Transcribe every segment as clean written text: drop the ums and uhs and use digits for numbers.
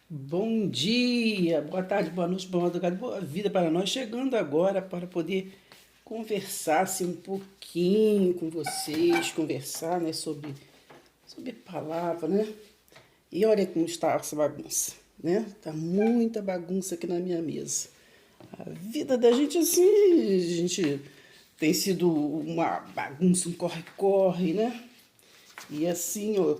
Bom dia, boa tarde, boa noite, boa madrugada, boa vida para nós. Chegando agora para poder conversar assim, um pouquinho com vocês, conversar, né, sobre palavra, né? E olha como está essa bagunça, né? Tá muita bagunça aqui na minha mesa. A vida da gente assim, a gente tem sido uma bagunça, um corre-corre, né? E assim, ó,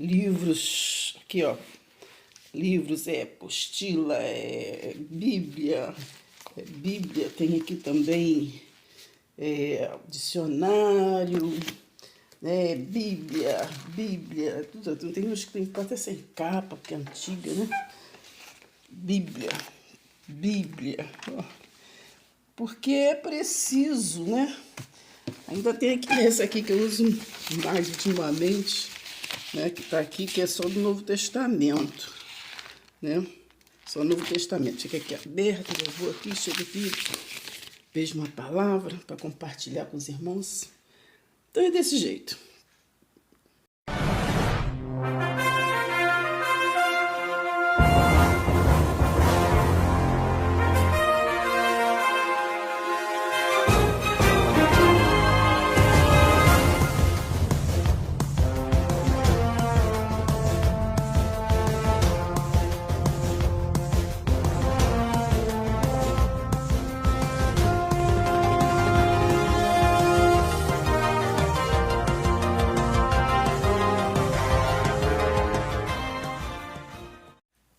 livros aqui, ó. Livros, apostila, Bíblia, tem aqui também dicionário, né? Bíblia, tudo. Tem uns que tem até sem capa, porque é antiga, né? Bíblia, Bíblia, ó. Porque é preciso, né? Ainda tem aqui esse aqui que eu uso mais ultimamente, né? Que tá aqui, que é só do Novo Testamento, né? Só o Novo Testamento. Fica aqui aberto, eu vou aqui, chego aqui, vejo uma palavra para compartilhar com os irmãos. Então é desse jeito.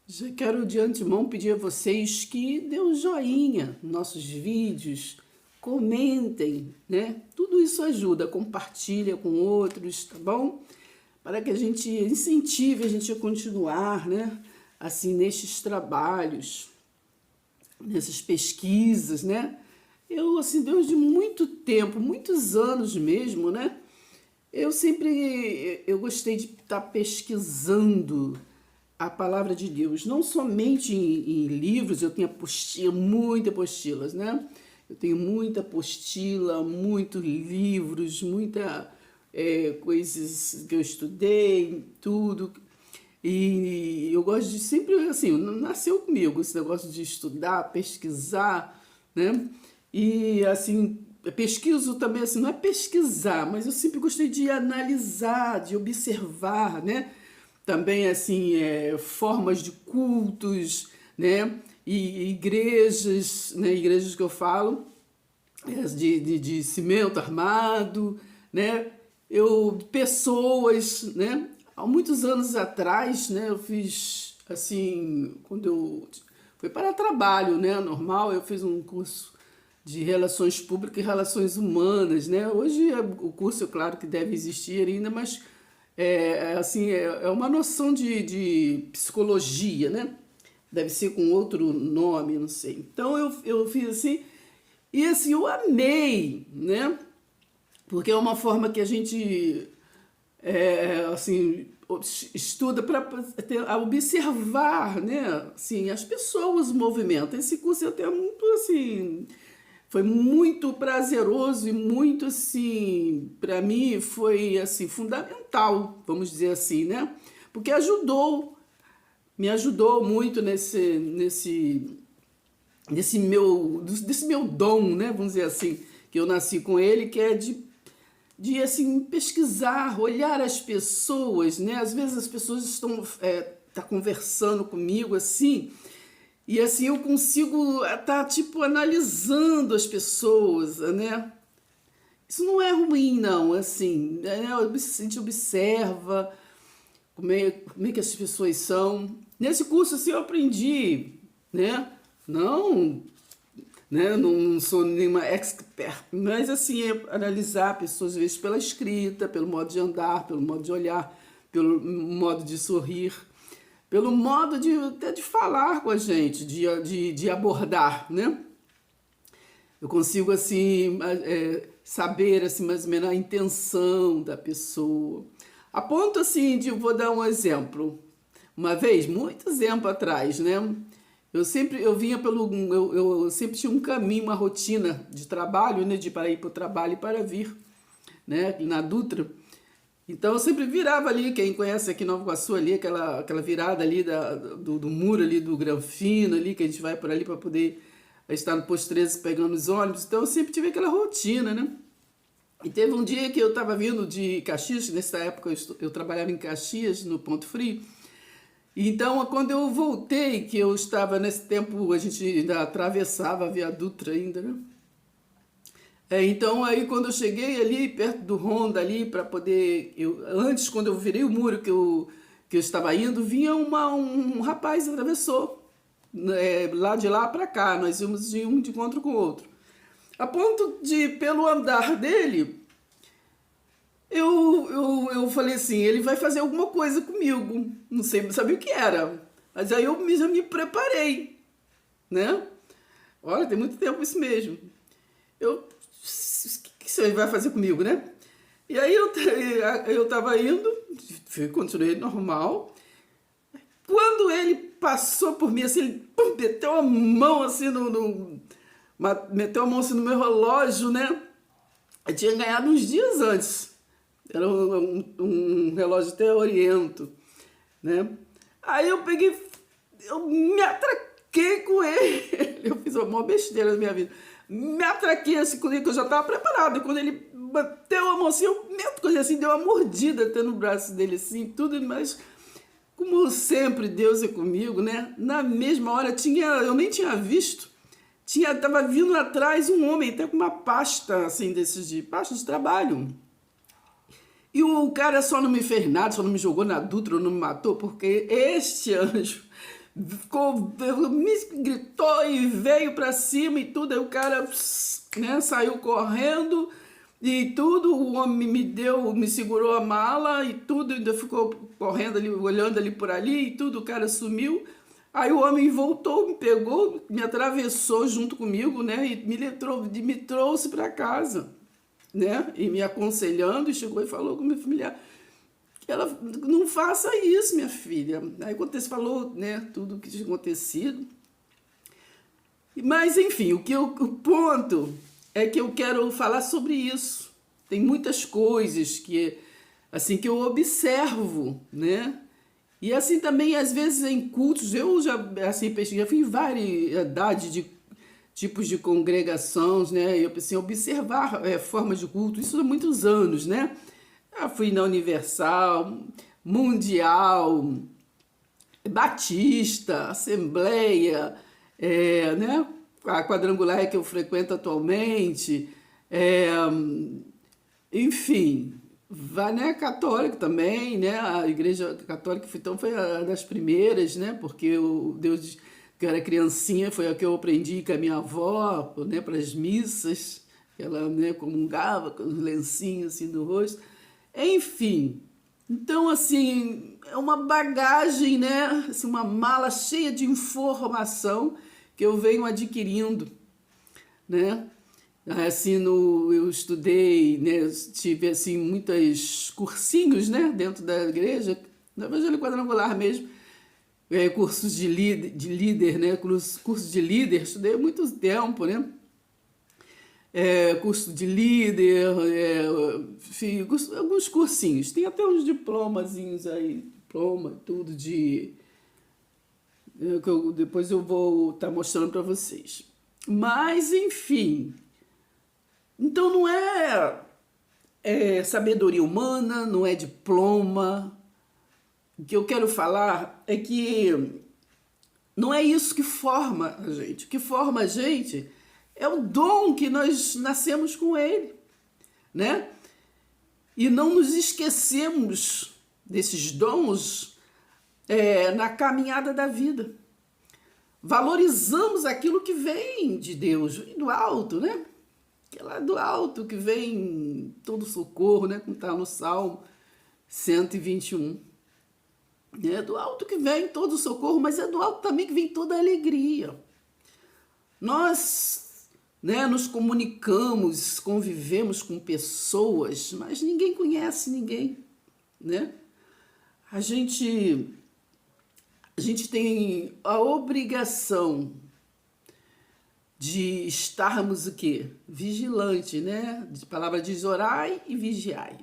Já quero de antemão pedir a vocês que dê um joinha nos nossos vídeos, comentem, né? Tudo isso ajuda, compartilha com outros, tá bom? Para que a gente incentive a gente a continuar, né? Assim, nestes trabalhos, nessas pesquisas, né? Eu, assim, desde muito tempo, muitos anos mesmo, né? Eu gostei de estar pesquisando a palavra de Deus, não somente em livros. Eu tenho apostila, muitas apostilas, né? Eu tenho muita apostila, muitos livros, muita coisas que eu estudei, tudo. E eu gosto de sempre, assim, nasceu comigo esse negócio de estudar, pesquisar, né? E, assim, eu pesquiso também, assim, não é pesquisar, mas eu sempre gostei de analisar, de observar, né? Também, assim, formas de cultos, né? E igrejas, né? Igrejas que eu falo, de cimento armado, né? Pessoas, né? Há muitos anos atrás, né? Eu fiz, assim, quando eu foi para trabalho, né? Normal, eu fiz um curso de Relações Públicas e Relações Humanas, né? Hoje o curso, é claro que deve existir ainda, mas assim, é uma noção de psicologia, né? Deve ser com outro nome, não sei. Então eu fiz assim, e assim, eu amei, né? Porque é uma forma que a gente assim, estuda para observar, né? Assim, as pessoas, o movimento. Esse curso é até muito assim, foi muito prazeroso e muito assim, para mim foi assim fundamental, vamos dizer assim, né? Porque me ajudou muito desse meu dom, né? Vamos dizer assim, que eu nasci com ele, que é de assim pesquisar, olhar as pessoas, né? Às vezes as pessoas estão tá conversando comigo assim, e assim eu consigo estar tipo analisando as pessoas, né? Isso não é ruim, não, assim, né? A gente observa como é que as pessoas são. Nesse curso assim eu aprendi, né? Não, né? Não sou nenhuma expert, mas assim, analisar pessoas, às vezes, pela escrita, pelo modo de andar, pelo modo de olhar, pelo modo de sorrir, pelo modo até de falar com a gente, de abordar, né? Eu consigo, assim, saber, assim, mais ou menos a intenção da pessoa. A ponto, assim, vou dar um exemplo. Uma vez, muito tempo atrás, né? Eu vinha eu sempre tinha um caminho, uma rotina de trabalho, né? Para ir para o trabalho e para vir, né? Na Dutra. Então eu sempre virava ali, quem conhece aqui Nova Iguaçu ali, aquela virada ali do muro ali do Granfino ali, que a gente vai por ali para poder estar no posto 13 pegando os ônibus. Então eu sempre tive aquela rotina, né? E teve um dia que eu estava vindo de Caxias, nessa época eu trabalhava em Caxias, no Ponto Frio. Então, quando eu voltei, que eu estava nesse tempo, a gente ainda atravessava a Via Dutra ainda, né? Então, aí quando eu cheguei ali, perto do Honda ali, para poder... antes, quando eu virei o muro que eu estava indo, vinha um rapaz, atravessou, lá de lá para cá, nós íamos de um de encontro com o outro. A ponto de, pelo andar dele, eu falei assim, ele vai fazer alguma coisa comigo. Não sei, não sabia o que era. Mas aí eu já me preparei, né? Olha, tem muito tempo isso mesmo. O que você vai fazer comigo, né? E aí eu tava indo, continuei normal. Quando ele passou por mim, assim, ele meteu a mão assim meteu a mão assim no meu relógio, né? Eu tinha ganhado uns dias antes. Era um relógio até Oriento, né? Aí eu peguei, eu me atraquei com ele. Eu fiz uma maior besteira na minha vida. Me atraquei assim com ele, que eu já estava preparado. E quando ele bateu a mão assim, eu coisa assim, deu uma mordida até no braço dele, assim, tudo, mas como sempre Deus é comigo, né? Na mesma hora eu nem tinha visto. Tava vindo atrás um homem, até com uma pasta, assim, pasta de trabalho. E o cara só não me fez nada, só não me jogou na Dutra, não me matou, porque este anjo me gritou e veio pra cima e tudo. Aí o cara, né, saiu correndo e tudo. O homem me segurou a mala e tudo, ainda ficou correndo ali, olhando ali por ali e tudo. O cara sumiu. Aí o homem voltou, me pegou, me atravessou junto comigo, né, e me trouxe para casa, né, e me aconselhando, e chegou e falou com minha familiar que ela não faça isso, minha filha. Aí quando você falou, né, tudo o que tinha acontecido. Mas enfim, o ponto é que eu quero falar sobre isso. Tem muitas coisas que assim que eu observo, né? E assim também às vezes em cultos, eu já assim pesquisei, fui em variedade de tipos de congregações, né? Eu pensei em observar formas de culto, isso há muitos anos, né? Eu fui na Universal, Mundial, Batista, Assembleia, né? A Quadrangular que eu frequento atualmente, enfim, vai, né? Católica também, né? A Igreja Católica então foi uma das primeiras, né? Porque o Deus que eu era criancinha foi a que eu aprendi com a minha avó, né? Para as missas, que ela, né, comungava com os lencinhos assim do rosto. Enfim, então assim, é uma bagagem, né? Assim, uma mala cheia de informação que eu venho adquirindo, né? Assim, eu estudei, né? Tive assim muitos cursinhos, né? Dentro da igreja, na Evangélica Quadrangular mesmo, cursos de líder, né? Cursos de líder, estudei há muito tempo, né? Curso de líder, enfim, alguns cursinhos. Tem até uns diplomazinhos aí, diploma, tudo que depois eu vou estar mostrando para vocês. Mas, enfim, então não é sabedoria humana, não é diploma. O que eu quero falar é que não é isso que forma a gente. O que forma a gente é o dom que nós nascemos com ele, né? E não nos esquecemos desses dons na caminhada da vida. Valorizamos aquilo que vem de Deus, vem do alto, né? Aquela do alto que vem todo socorro, né? Como está no Salmo 121. É do alto que vem todo socorro, mas é do alto também que vem toda a alegria. Nós, né, nos comunicamos, convivemos com pessoas, mas ninguém conhece ninguém, né? A gente tem a obrigação de estarmos o quê? Vigilante, né? A palavra diz orai e vigiai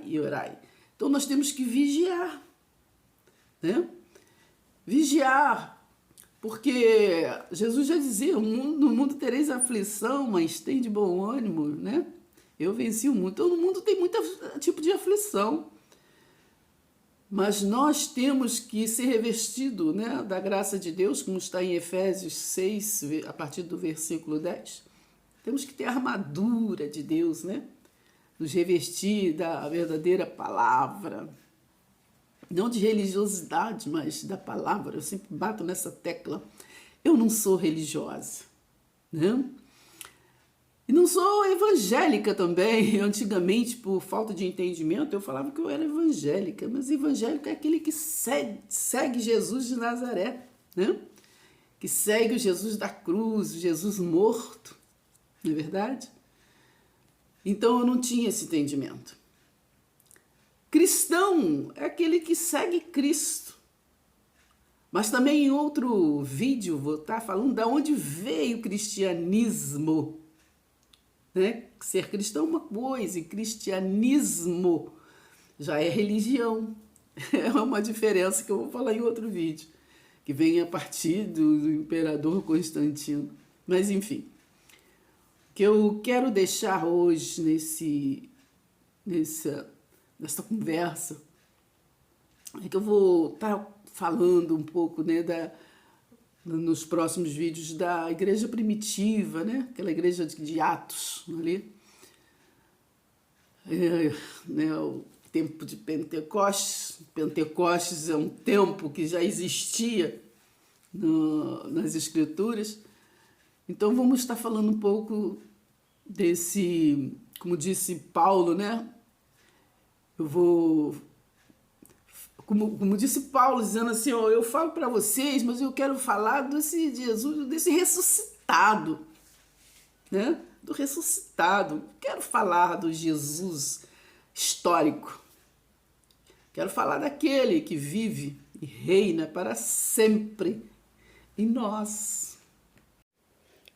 e orai. Então nós temos que vigiar, né? Vigiar, porque Jesus já dizia, no mundo tereis aflição, mas tem de bom ânimo, né? Eu venci o mundo. Então no mundo tem muito tipo de aflição. Mas nós temos que ser revestido, né, da graça de Deus, como está em Efésios 6, a partir do versículo 10. Temos que ter a armadura de Deus, né? Nos revestir da verdadeira palavra. Não de religiosidade, mas da palavra. Eu sempre bato nessa tecla. Eu não sou religiosa, né? E não sou evangélica também. Antigamente, por falta de entendimento, eu falava que eu era evangélica. Mas evangélico é aquele que segue Jesus de Nazaré, né? Que segue o Jesus da cruz, o Jesus morto, não é verdade? Então eu não tinha esse entendimento. Cristão é aquele que segue Cristo. Mas também em outro vídeo vou estar falando de onde veio o cristianismo. Né? Ser cristão é uma coisa e cristianismo já é religião. É uma diferença que eu vou falar em outro vídeo, que vem a partir do imperador Constantino. Mas enfim, o que eu quero deixar hoje nessa conversa é que eu vou estar falando um pouco, né, nos próximos vídeos da igreja primitiva, né? Aquela igreja de Atos ali. Né? O tempo de Pentecostes. Pentecostes é um tempo que já existia nas Escrituras. Então vamos estar falando um pouco desse, como disse Paulo, né? Eu vou... Como disse Paulo, dizendo assim, ó, eu falo para vocês, mas eu quero falar desse Jesus, desse ressuscitado, né? Do ressuscitado. Quero falar do Jesus histórico. Quero falar daquele que vive e reina para sempre em nós.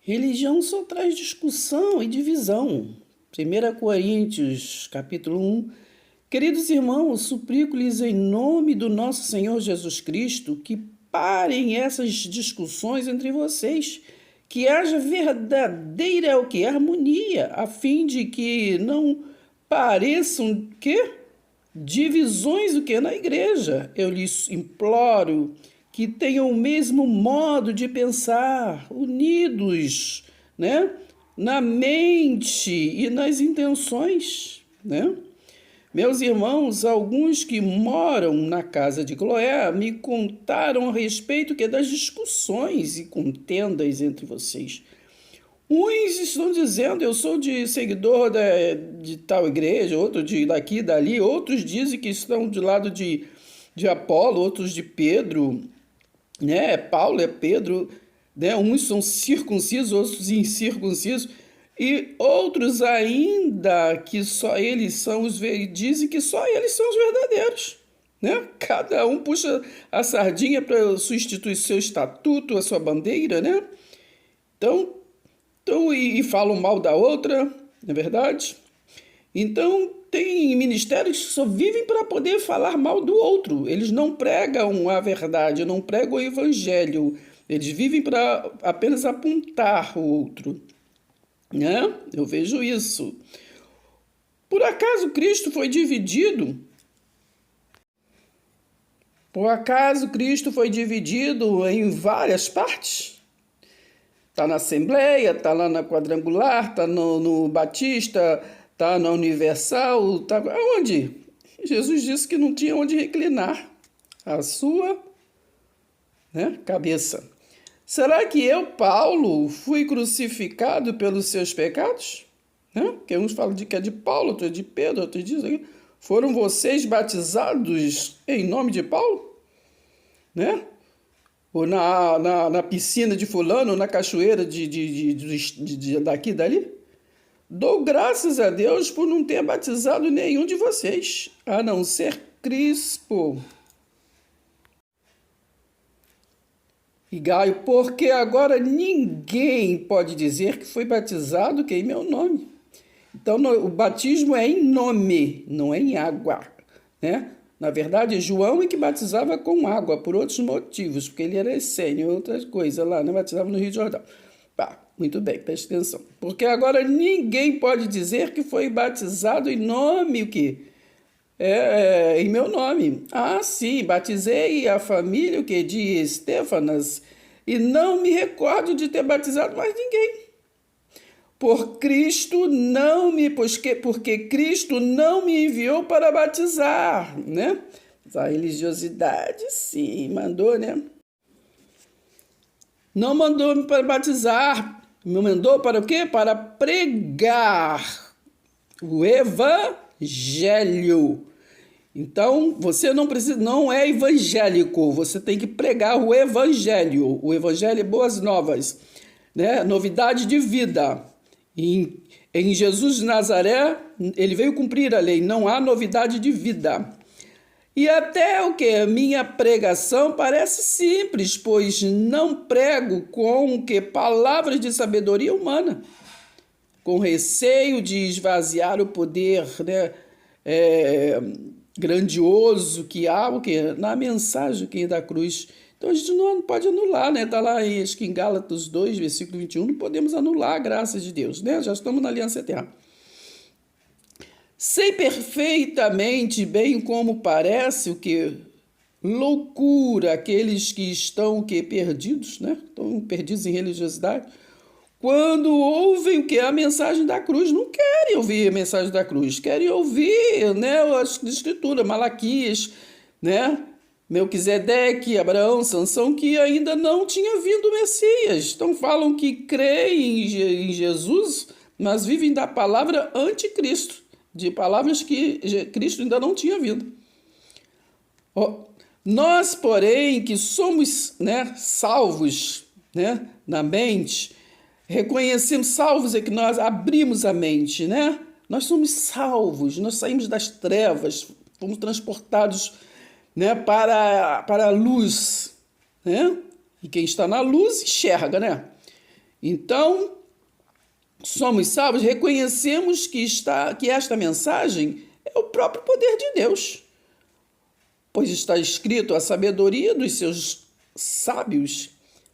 Religião só traz discussão e divisão. 1 Coríntios, capítulo 1. Queridos irmãos, suplico-lhes em nome do nosso Senhor Jesus Cristo que parem essas discussões entre vocês, que haja verdadeira harmonia, a fim de que não pareçam divisões na igreja. Eu lhes imploro que tenham o mesmo modo de pensar, unidos, né, na mente e nas intenções, né? Meus irmãos, alguns que moram na casa de Cloé me contaram a respeito das discussões e contendas entre vocês. Uns estão dizendo, eu sou seguidor de tal igreja, outro daqui e dali, outros dizem que estão do lado de Apolo, outros de Pedro, né? Paulo é Pedro, né? Uns são circuncisos, outros incircuncisos. E outros ainda que só eles são dizem que só eles são os verdadeiros, né? Cada um puxa a sardinha para substituir seu estatuto, a sua bandeira, né? Então e falam mal da outra, não é verdade? Então tem ministérios que só vivem para poder falar mal do outro. Eles não pregam a verdade, não pregam o evangelho. Eles vivem para apenas apontar o outro. Né? Eu vejo isso. Por acaso Cristo foi dividido? Por acaso Cristo foi dividido em várias partes? Está na Assembleia, está lá na Quadrangular, está no Batista, está na Universal, está aonde? Jesus disse que não tinha onde reclinar a sua, né, cabeça. Será que eu, Paulo, fui crucificado pelos seus pecados? Porque uns falam que é de Paulo, outros de Pedro, outros dizem, foram vocês batizados em nome de Paulo? Né? Ou na piscina de fulano, na cachoeira daqui e dali? Dou graças a Deus por não ter batizado nenhum de vocês, a não ser Crispo. E Gaio, porque agora ninguém pode dizer que foi batizado que em meu nome. Então, o batismo é em nome, não é em água, né? Na verdade, João é que batizava com água, por outros motivos, porque ele era essênio, outras coisas lá, né? Batizava no Rio de Jordão. Pá, muito bem, preste atenção. Porque agora ninguém pode dizer que foi batizado em nome, o quê? Em meu nome. Ah, sim, batizei a família, o quê? De Estéfanas, e não me recordo de ter batizado mais ninguém. Porque Cristo não me enviou para batizar, né? A religiosidade, sim, mandou, né? Não mandou para batizar, me mandou para o quê? Para pregar o evangelho. Então, você não é evangélico, você tem que pregar o evangelho. O evangelho é boas novas, né? Novidade de vida. Em Jesus de Nazaré, ele veio cumprir a lei, não há novidade de vida. E até o que? A minha pregação parece simples, pois não prego com que palavras de sabedoria humana, com receio de esvaziar o poder, né, grandioso que há o que? Na mensagem que é da cruz. Então a gente não pode anular, né? Está lá acho que em Gálatas 2, versículo 21, não podemos anular a graça de Deus, né? Já estamos na aliança eterna. Sei perfeitamente bem como parece o que loucura aqueles que estão perdidos, né? Estão perdidos em religiosidade. Quando ouvem o que? A mensagem da cruz, não querem ouvir a mensagem da cruz, querem ouvir, né, as escrituras, Malaquias, né, Melquisedeque, Abraão, Sansão, que ainda não tinha vindo o Messias. Então falam que creem em Jesus, mas vivem da palavra anticristo, de palavras que Cristo ainda não tinha vindo. Nós, porém, que somos, né, salvos, né, na mente, reconhecemos, salvos é que nós abrimos a mente, né? Nós somos salvos, nós saímos das trevas, fomos transportados, né, para a luz, né? E quem está na luz enxerga, né? Então, somos salvos, reconhecemos que esta mensagem é o próprio poder de Deus, pois está escrito: a sabedoria dos seus sábios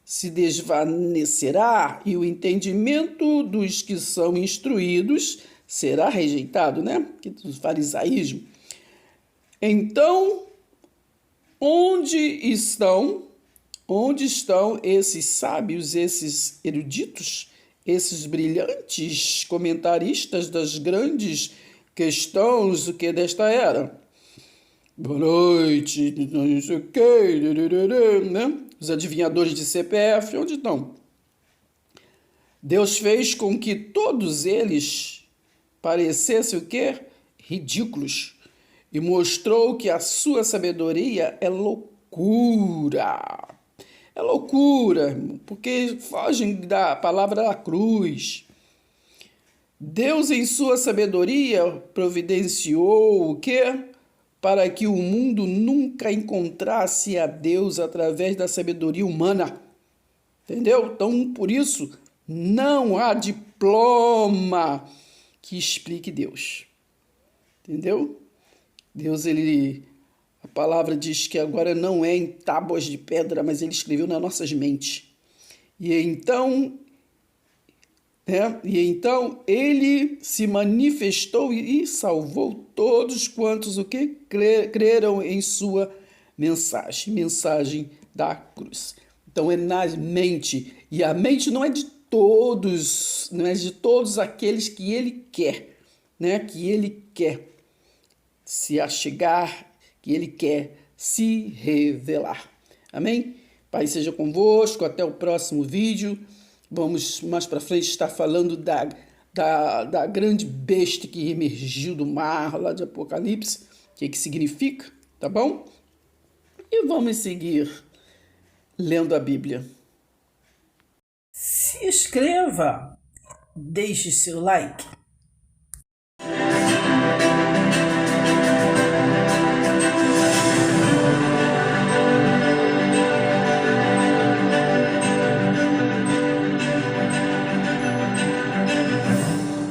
se desvanecerá e o entendimento dos que são instruídos será rejeitado, né? Do farisaísmo. Então, onde estão esses sábios, esses eruditos, esses brilhantes comentaristas das grandes questões desta era? Boa noite, não sei o quê, né? Os adivinhadores de CPF, onde estão? Deus fez com que todos eles parecessem o quê? Ridículos. E mostrou que a sua sabedoria é loucura. É loucura, porque fogem da palavra da cruz. Deus, em sua sabedoria, providenciou o quê? Para que o mundo nunca encontrasse a Deus através da sabedoria humana. Entendeu? Então, por isso, não há diploma que explique Deus. Entendeu? Deus, a palavra diz que agora não é em tábuas de pedra, mas ele escreveu nas nossas mentes. E então ele se manifestou e salvou todos quantos creram em sua mensagem da cruz. Então é na mente, e a mente não é de todos, não é de todos aqueles que ele quer, né? Que ele quer se achegar, que ele quer se revelar. Amém? Pai seja convosco, até o próximo vídeo. Vamos mais para frente estar falando da grande besta que emergiu do mar, lá de Apocalipse, o que significa, tá bom? E vamos seguir lendo a Bíblia. Se inscreva, deixe seu like.